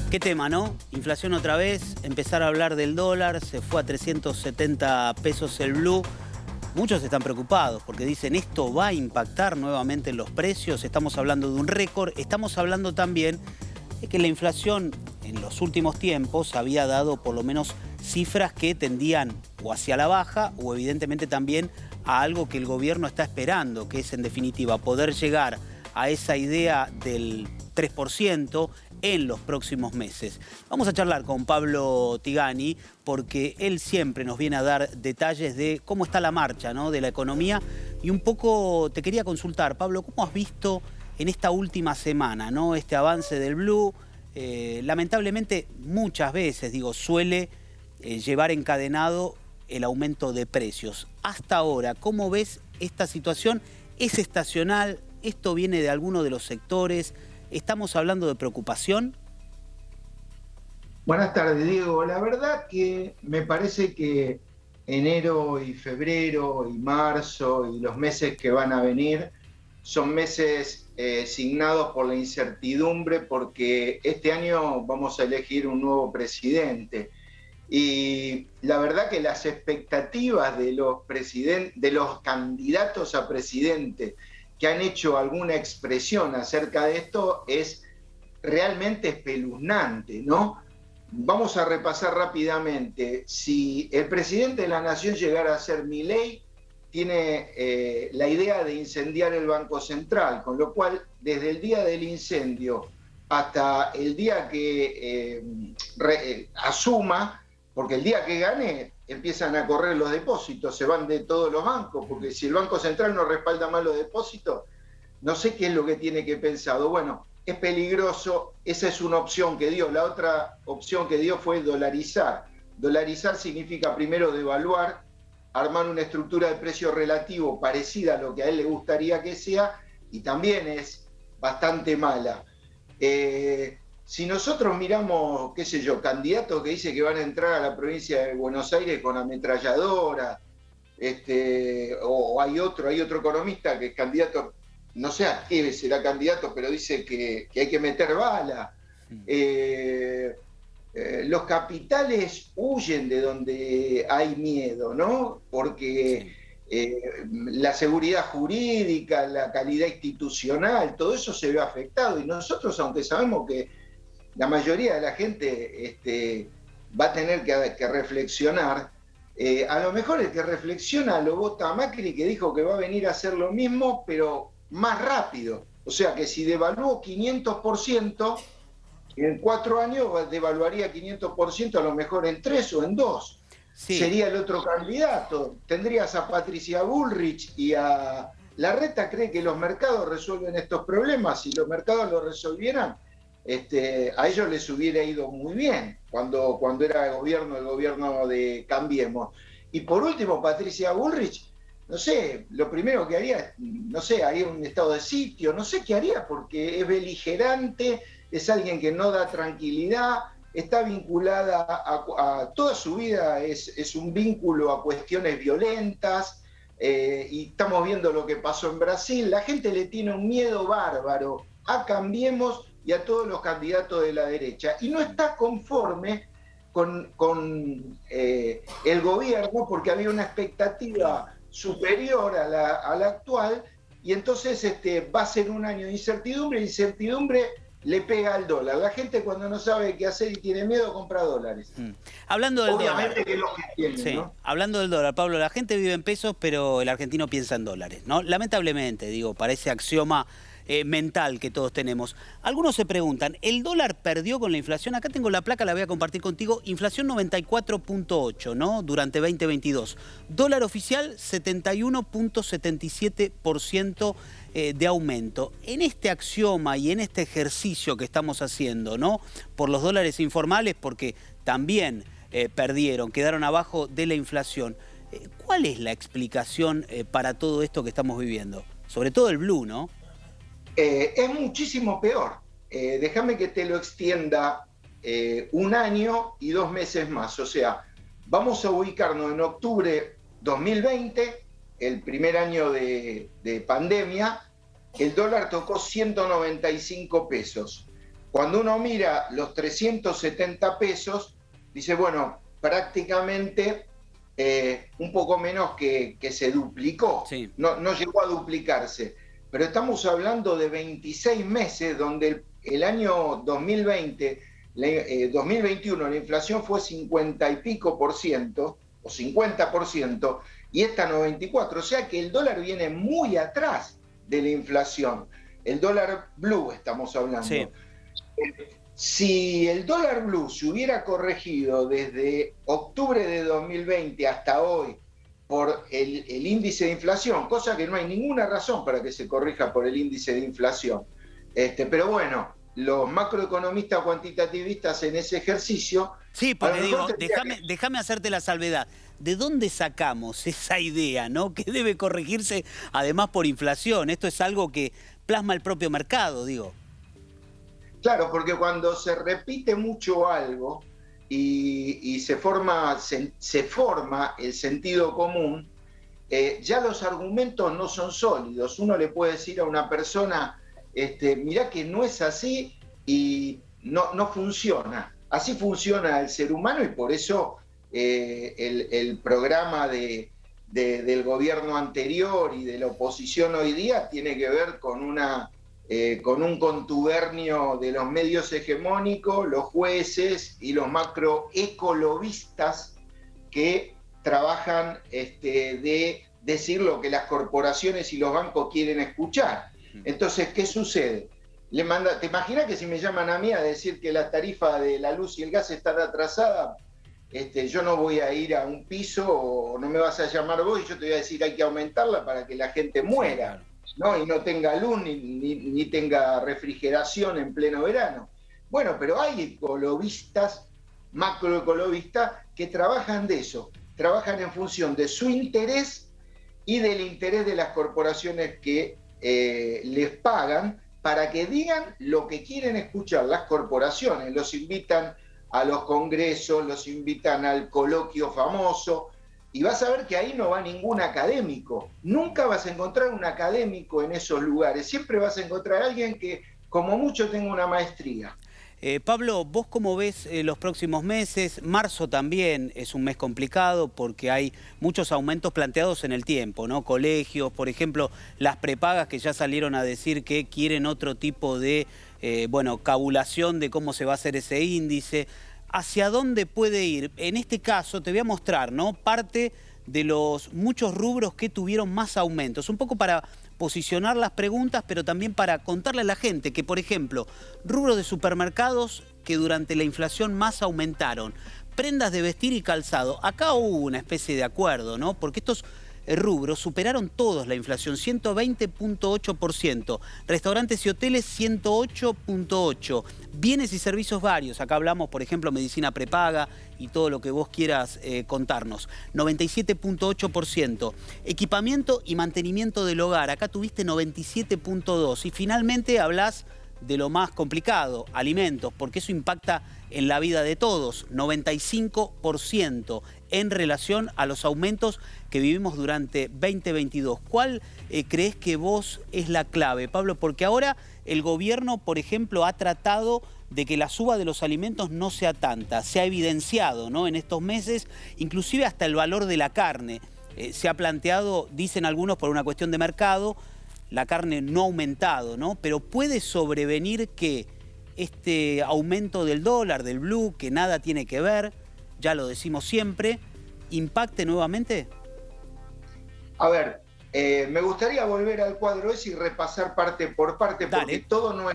Qué tema, ¿no? Inflación otra vez, empezar a hablar del dólar, se fue a 370 pesos el blue. Muchos están preocupados porque dicen, ¿esto va a impactar nuevamente en los precios? Estamos hablando de un récord, estamos hablando también de que la inflación en los últimos tiempos había dado por lo menos cifras que tendían o hacia la baja o evidentemente también a algo que el gobierno está esperando, que es en definitiva poder llegar a esa idea del 3% en los próximos meses. Vamos a charlar con Pablo Tigani porque él siempre nos viene a dar detalles de cómo está la marcha, ¿no?, de la economía. Y un poco te quería consultar, Pablo, ¿cómo has visto en esta última semana, ¿no?, este avance del blue? Lamentablemente muchas veces, suele llevar encadenado el aumento de precios. Hasta ahora, ¿cómo ves esta situación? ¿Es estacional? ¿Esto viene de alguno de los sectores? ¿Estamos hablando de preocupación? Buenas tardes, Diego. La verdad que me parece que enero y febrero y marzo y los meses que van a venir son meses signados por la incertidumbre, porque este año vamos a elegir un nuevo presidente. Y la verdad que las expectativas de los candidatos a presidente que han hecho alguna expresión acerca de esto es realmente espeluznante, ¿no? Vamos a repasar rápidamente. Si el presidente de la Nación llegara a ser Milei, tiene la idea de incendiar el Banco Central, con lo cual, desde el día del incendio hasta el día que asuma, porque el día que gane empiezan a correr los depósitos, se van de todos los bancos, porque si el Banco Central no respalda más los depósitos, no sé qué es lo que tiene que pensar. Bueno, es peligroso, esa es una opción que dio. La otra opción que dio fue dolarizar. Dolarizar significa primero devaluar, armar una estructura de precio relativo parecida a lo que a él le gustaría que sea, y también es bastante mala. Si nosotros miramos, qué sé yo, candidatos que dicen que van a entrar a la provincia de Buenos Aires con ametralladora, o hay otro economista que es candidato, no sé a qué será candidato, pero dice que hay que meter bala. Los capitales huyen de donde hay miedo, ¿no? Porque la seguridad jurídica, la calidad institucional, todo eso se ve afectado. Y nosotros, aunque sabemos que la mayoría de la gente va a tener que reflexionar, a lo mejor el que reflexiona lo vota a Macri, que dijo que va a venir a hacer lo mismo, pero más rápido. O sea que si devaluó 500%, en 4 años devaluaría 500% a lo mejor en 3 o en 2. Sí. Sería el otro candidato. Tendrías a Patricia Bullrich y a Larreta. ¿Cree que los mercados resuelven estos problemas? Si los mercados lo resolvieran, a ellos les hubiera ido muy bien cuando era el gobierno de Cambiemos. Y por último, Patricia Bullrich, no sé, lo primero que haría, no sé, haría un estado de sitio, no sé qué haría, porque es beligerante, es alguien que no da tranquilidad, está vinculada a toda su vida, es un vínculo a cuestiones violentas, y estamos viendo lo que pasó en Brasil. La gente le tiene un miedo bárbaro a Cambiemos y a todos los candidatos de la derecha, y no está conforme con el gobierno, porque había una expectativa superior a la actual, y entonces va a ser un año de incertidumbre. Incertidumbre le pega al dólar. La gente, cuando no sabe qué hacer y tiene miedo, compra dólares. Hablando del Obviamente dólar, que es lo que tiene, sí, ¿no? hablando del dólar, Pablo, la gente vive en pesos, pero el argentino piensa en dólares, ¿no? Lamentablemente, para ese axioma mental que todos tenemos. Algunos se preguntan, ¿el dólar perdió con la inflación? Acá tengo la placa, la voy a compartir contigo. Inflación 94.8, ¿no?, durante 2022. Dólar oficial 71.77% de aumento. En este axioma y en este ejercicio que estamos haciendo, ¿no?, por los dólares informales, porque también perdieron, quedaron abajo de la inflación. ¿Cuál es la explicación para todo esto que estamos viviendo? Sobre todo el blue, ¿no? Es muchísimo peor. Déjame que te lo extienda 1 año y 2 meses más. O sea, vamos a ubicarnos en octubre 2020, el primer año de pandemia. El dólar tocó 195 pesos. Cuando uno mira los 370 pesos, dice, bueno, prácticamente un poco menos que se duplicó. Sí. No llegó a duplicarse. Pero estamos hablando de 26 meses donde el año 2020, 2021, la inflación fue 50 y pico por ciento, o 50%, y esta 94%. O sea que el dólar viene muy atrás de la inflación. El dólar blue estamos hablando. Sí. Si el dólar blue se hubiera corregido desde octubre de 2020 hasta hoy por el índice de inflación, cosa que no hay ninguna razón para que se corrija por el índice de inflación, pero bueno, los macroeconomistas cuantitativistas en ese ejercicio... Sí, porque digo, déjame hacerte la salvedad. ¿De dónde sacamos esa idea, no? Que debe corregirse además por inflación. Esto es algo que plasma el propio mercado, digo. Claro, porque cuando se repite mucho algo y se forma el sentido común, ya los argumentos no son sólidos. Uno le puede decir a una persona, mirá que no es así y no funciona. Así funciona el ser humano y por eso el programa del gobierno anterior y de la oposición hoy día tiene que ver con un contubernio de los medios hegemónicos, los jueces y los macroecolobistas que trabajan de decir lo que las corporaciones y los bancos quieren escuchar. Entonces, ¿qué sucede? ¿Te imaginas que si me llaman a mí a decir que la tarifa de la luz y el gas está atrasada, yo no voy a ir a un piso o no me vas a llamar vos y yo te voy a decir hay que aumentarla para que la gente muera? Sí, claro. ¿No? Y no tenga luz ni tenga refrigeración en pleno verano. Bueno, pero hay ecolobistas, macroecolobistas, que trabajan de eso, trabajan en función de su interés y del interés de las corporaciones que les pagan para que digan lo que quieren escuchar las corporaciones. Los invitan a los congresos, los invitan al coloquio famoso, y vas a ver que ahí no va ningún académico. Nunca vas a encontrar un académico en esos lugares. Siempre vas a encontrar a alguien que, como mucho, tenga una maestría. Pablo, ¿vos cómo ves los próximos meses? Marzo también es un mes complicado porque hay muchos aumentos planteados en el tiempo, ¿no? Colegios, por ejemplo, las prepagas que ya salieron a decir que quieren otro tipo de, cabulación de cómo se va a hacer ese índice. ¿Hacia dónde puede ir? En este caso te voy a mostrar, ¿no?, parte de los muchos rubros que tuvieron más aumentos. Un poco para posicionar las preguntas, pero también para contarle a la gente que, por ejemplo, rubros de supermercados que durante la inflación más aumentaron. Prendas de vestir y calzado. Acá hubo una especie de acuerdo, ¿no? Porque estos rubros superaron todos la inflación, 120.8%. Restaurantes y hoteles, 108.8%. Bienes y servicios varios. Acá hablamos, por ejemplo, medicina prepaga y todo lo que vos quieras contarnos. 97.8%. Equipamiento y mantenimiento del hogar. Acá tuviste 97.2%. Y finalmente hablás de lo más complicado, alimentos, porque eso impacta en la vida de todos, 95% en relación a los aumentos que vivimos durante 2022. ¿Cuál crees que vos es la clave, Pablo? Porque ahora el gobierno, por ejemplo, ha tratado de que la suba de los alimentos no sea tanta. Se ha evidenciado, ¿no?, en estos meses, inclusive hasta el valor de la carne. Se ha planteado, dicen algunos, por una cuestión de mercado, la carne no ha aumentado, ¿no? Pero puede sobrevenir que este aumento del dólar, del blue, que nada tiene que ver, ya lo decimos siempre, impacte nuevamente. A ver, me gustaría volver al cuadro ese y repasar parte por parte, porque todo no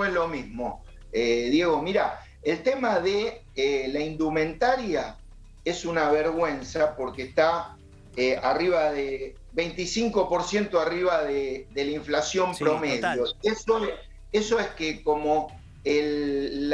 es lo mismo. Diego, mira, el tema de la indumentaria es una vergüenza porque está arriba de 25% arriba de la inflación promedio. Eso es que como el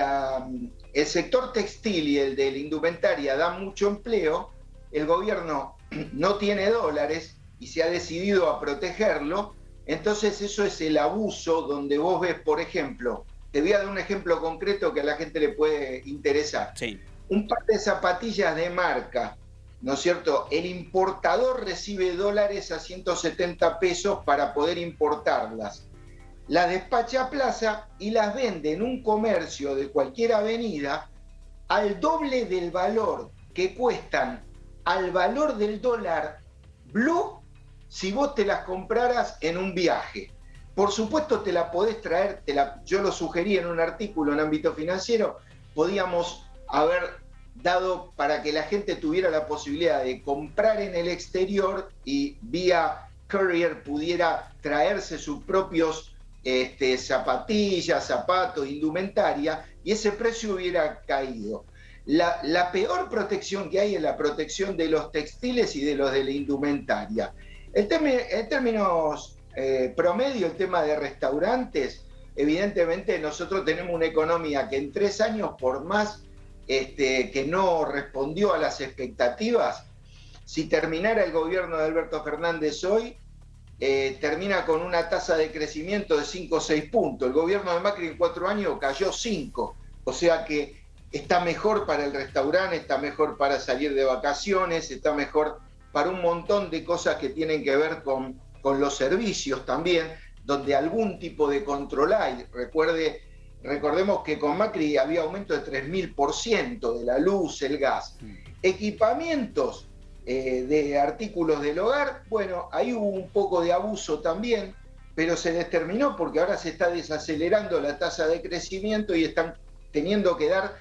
sector textil y el de la indumentaria da mucho empleo, el gobierno no tiene dólares y se ha decidido a protegerlo. Entonces eso es el abuso donde vos ves, por ejemplo, te voy a dar un ejemplo concreto que a la gente le puede interesar. Sí. Un par de zapatillas de marca, ¿no es cierto? El importador recibe dólares a 170 pesos para poder importarlas. las despacha a plaza y las vende en un comercio de cualquier avenida al doble del valor que cuestan al valor del dólar blue si vos te las compraras en un viaje. Por supuesto te la podés traer, yo lo sugerí en un artículo en Ámbito Financiero, podíamos haber dado para que la gente tuviera la posibilidad de comprar en el exterior y vía courier pudiera traerse sus propios zapatillas, zapatos, indumentaria, y ese precio hubiera caído. La peor protección que hay es la protección de los textiles y de los de la indumentaria. En términos promedio, el tema de restaurantes, evidentemente nosotros tenemos una economía que en 3 años, por más que no respondió a las expectativas, si terminara el gobierno de Alberto Fernández hoy, termina con una tasa de crecimiento de 5 o 6 puntos. El gobierno de Macri en 4 años cayó 5, o sea que está mejor para el restaurante, está mejor para salir de vacaciones, está mejor para un montón de cosas que tienen que ver con los servicios también, donde algún tipo de control hay. Recordemos que con Macri había aumento de 3000% de la luz, el gas. Equipamientos de artículos del hogar, bueno, ahí hubo un poco de abuso también, pero se determinó porque ahora se está desacelerando la tasa de crecimiento y están teniendo que dar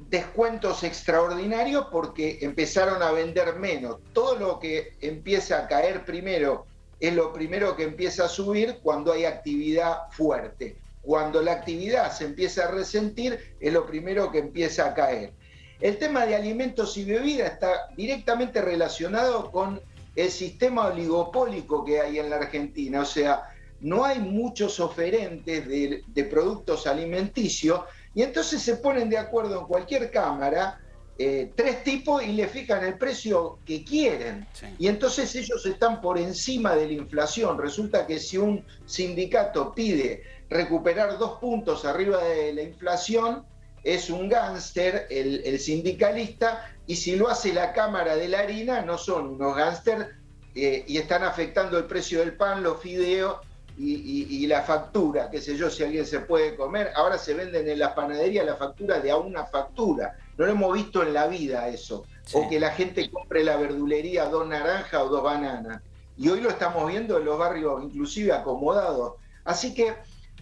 descuentos extraordinarios porque empezaron a vender menos. Todo lo que empieza a caer primero es lo primero que empieza a subir cuando hay actividad fuerte. Cuando la actividad se empieza a resentir, es lo primero que empieza a caer. El tema de alimentos y bebidas está directamente relacionado con el sistema oligopólico que hay en la Argentina. O sea, no hay muchos oferentes de productos alimenticios y entonces se ponen de acuerdo en cualquier cámara 3 tipos y le fijan el precio que quieren. Sí. Y entonces ellos están por encima de la inflación. Resulta que si un sindicato pide recuperar 2 puntos arriba de la inflación, es un gángster el sindicalista, y si lo hace la Cámara de la Harina, no son unos gángsters y están afectando el precio del pan, los fideos y la factura, qué sé yo, si alguien se puede comer. Ahora se venden en las panaderías la factura de a una factura. No lo hemos visto en la vida eso. Sí. O que la gente compre la verdulería 2 naranjas o 2 bananas. Y hoy lo estamos viendo en los barrios inclusive acomodados. Así que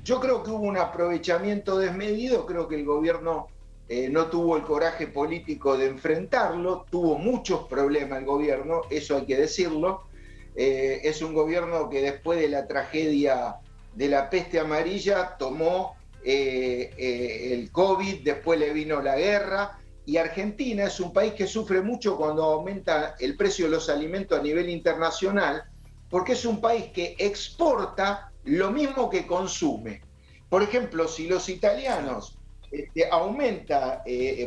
yo creo que hubo un aprovechamiento desmedido, creo que el gobierno no tuvo el coraje político de enfrentarlo, tuvo muchos problemas el gobierno, eso hay que decirlo. Es un gobierno que después de la tragedia de la peste amarilla tomó el COVID, después le vino la guerra, y Argentina es un país que sufre mucho cuando aumenta el precio de los alimentos a nivel internacional, porque es un país que exporta lo mismo que consume. Por ejemplo, si los italianos aumenta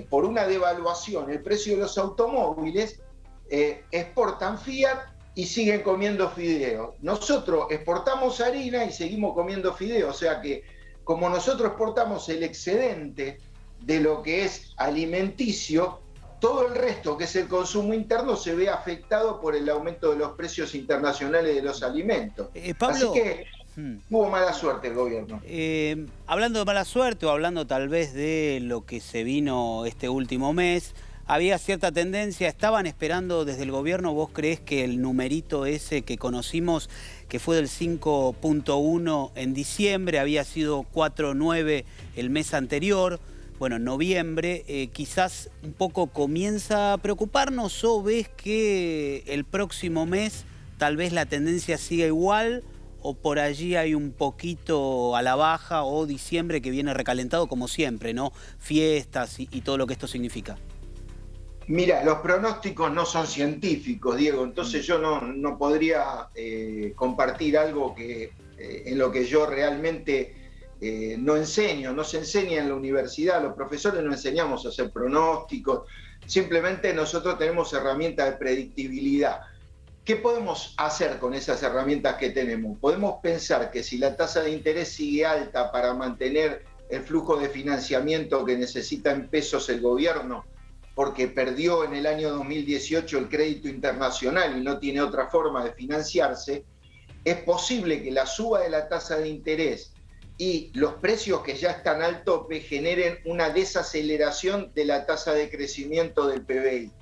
por una devaluación el precio de los automóviles, exportan Fiat y siguen comiendo fideos. Nosotros exportamos harina y seguimos comiendo fideos, o sea que como nosotros exportamos el excedente de lo que es alimenticio, todo el resto, que es el consumo interno, se ve afectado por el aumento de los precios internacionales de los alimentos. Pablo, así que hubo mala suerte el gobierno. Hablando de mala suerte o hablando tal vez de lo que se vino este último mes, había cierta tendencia, estaban esperando desde el gobierno, ¿vos creés que el numerito ese que conocimos, que fue del 5.1 en diciembre, había sido 4.9 el mes anterior? Bueno, en noviembre quizás un poco comienza a preocuparnos, o ves que el próximo mes tal vez la tendencia siga igual, o por allí hay un poquito a la baja, o diciembre que viene recalentado como siempre, ¿no? Fiestas y todo lo que esto significa. Mira, los pronósticos no son científicos, Diego, entonces yo no podría compartir algo que en lo que yo realmente no enseño. No se enseña en la universidad, los profesores no enseñamos a hacer pronósticos, simplemente nosotros tenemos herramientas de predictibilidad. ¿Qué podemos hacer con esas herramientas que tenemos? Podemos pensar que si la tasa de interés sigue alta para mantener el flujo de financiamiento que necesita en pesos el gobierno, porque perdió en el año 2018 el crédito internacional y no tiene otra forma de financiarse, es posible que la suba de la tasa de interés y los precios que ya están al tope generen una desaceleración de la tasa de crecimiento del PBI.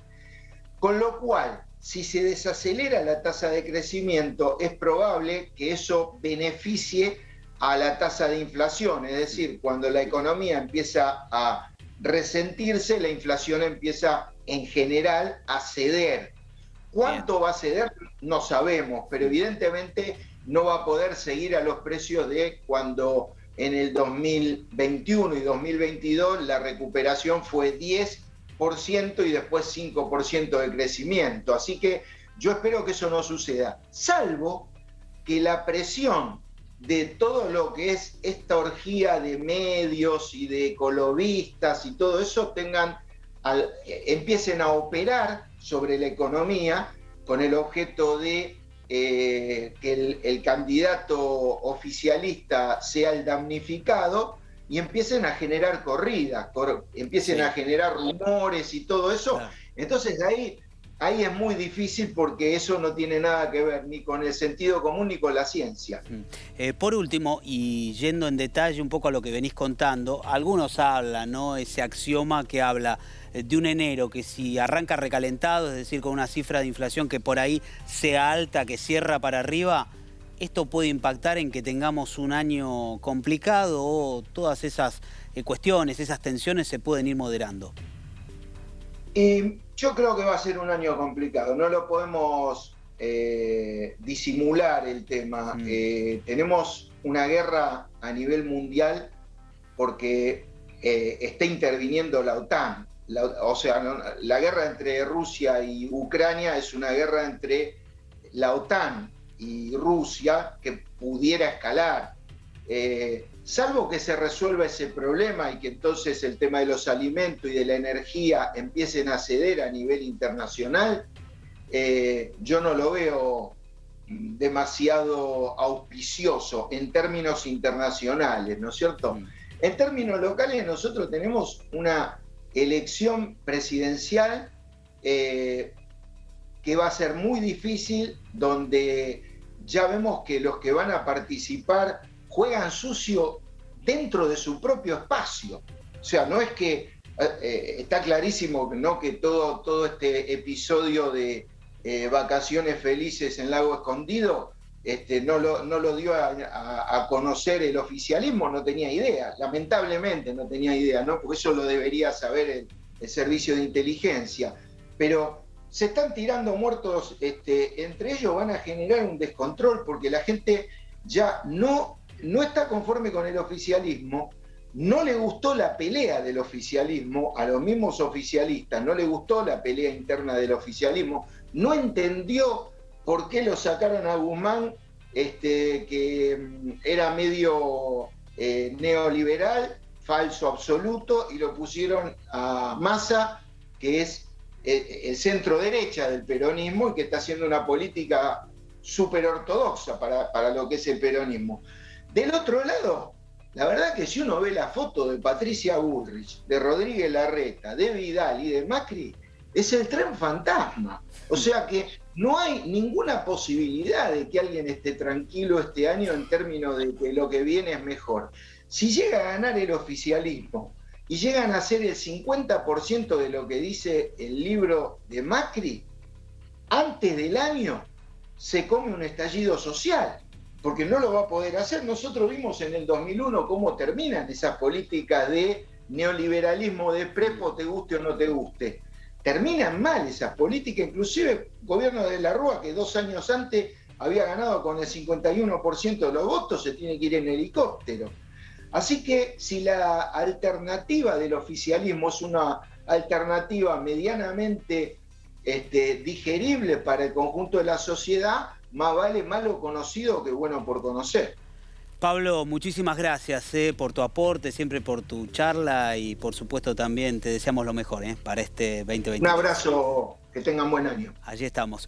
Con lo cual, si se desacelera la tasa de crecimiento, es probable que eso beneficie a la tasa de inflación. Es decir, cuando la economía empieza a resentirse, la inflación empieza en general a ceder. ¿Cuánto va a ceder? No sabemos, pero evidentemente no va a poder seguir a los precios de cuando en el 2021 y 2022 la recuperación fue 10% y después 5% de crecimiento. Así que yo espero que eso no suceda, salvo que la presión de todo lo que es esta orgía de medios y de ecologistas y todo eso empiecen a operar sobre la economía con el objeto de que el candidato oficialista sea el damnificado y empiecen a generar corridas, empiecen a generar rumores y todo eso. Claro. Entonces ahí es muy difícil porque eso no tiene nada que ver ni con el sentido común ni con la ciencia. Por último, y yendo en detalle un poco a lo que venís contando, algunos hablan, ¿no? Ese axioma que habla de un enero que si arranca recalentado, es decir, con una cifra de inflación que por ahí sea alta, que cierra para arriba, ¿esto puede impactar en que tengamos un año complicado o todas esas cuestiones, esas tensiones se pueden ir moderando? Yo creo que va a ser un año complicado, no lo podemos disimular el tema. Tenemos una guerra a nivel mundial porque está interviniendo la OTAN. La guerra entre Rusia y Ucrania es una guerra entre la OTAN y Rusia que pudiera escalar. Salvo que se resuelva ese problema y que entonces el tema de los alimentos y de la energía empiecen a ceder a nivel internacional, yo no lo veo demasiado auspicioso en términos internacionales, ¿no es cierto? En términos locales nosotros tenemos una elección presidencial que va a ser muy difícil, donde ya vemos que los que van a participar juegan sucio dentro de su propio espacio. O sea, no es que está clarísimo, ¿no?, que todo este episodio de vacaciones felices en Lago Escondido no lo dio a conocer el oficialismo, no tenía idea, lamentablemente no tenía idea, ¿no? Porque eso lo debería saber el servicio de inteligencia. Pero se están tirando muertos entre ellos, van a generar un descontrol porque la gente ya no está conforme con el oficialismo, no le gustó la pelea del oficialismo, a los mismos oficialistas no le gustó la pelea interna del oficialismo, no entendió por qué lo sacaron a Guzmán, que era medio neoliberal, falso absoluto, y lo pusieron a Massa, que es el centro derecha del peronismo y que está haciendo una política súper ortodoxa para lo que es el peronismo. Del otro lado, la verdad que si uno ve la foto de Patricia Bullrich, de Rodríguez Larreta, de Vidal y de Macri, es el tren fantasma. O sea que no hay ninguna posibilidad de que alguien esté tranquilo este año en términos de que lo que viene es mejor. Si llega a ganar el oficialismo y llegan a ser el 50% de lo que dice el libro de Macri, antes del año se come un estallido social, porque no lo va a poder hacer. Nosotros vimos en el 2001 cómo terminan esas políticas de neoliberalismo de prepo, te guste o no te guste. Terminan mal esas políticas, inclusive el gobierno de la Rúa, que 2 años antes había ganado con el 51% de los votos, se tiene que ir en helicóptero. Así que si la alternativa del oficialismo es una alternativa medianamente digerible para el conjunto de la sociedad, más vale malo conocido que bueno por conocer. Pablo, muchísimas gracias por tu aporte, siempre por tu charla y por supuesto también te deseamos lo mejor para este 2020. Un abrazo, que tengan buen año. Allí estamos.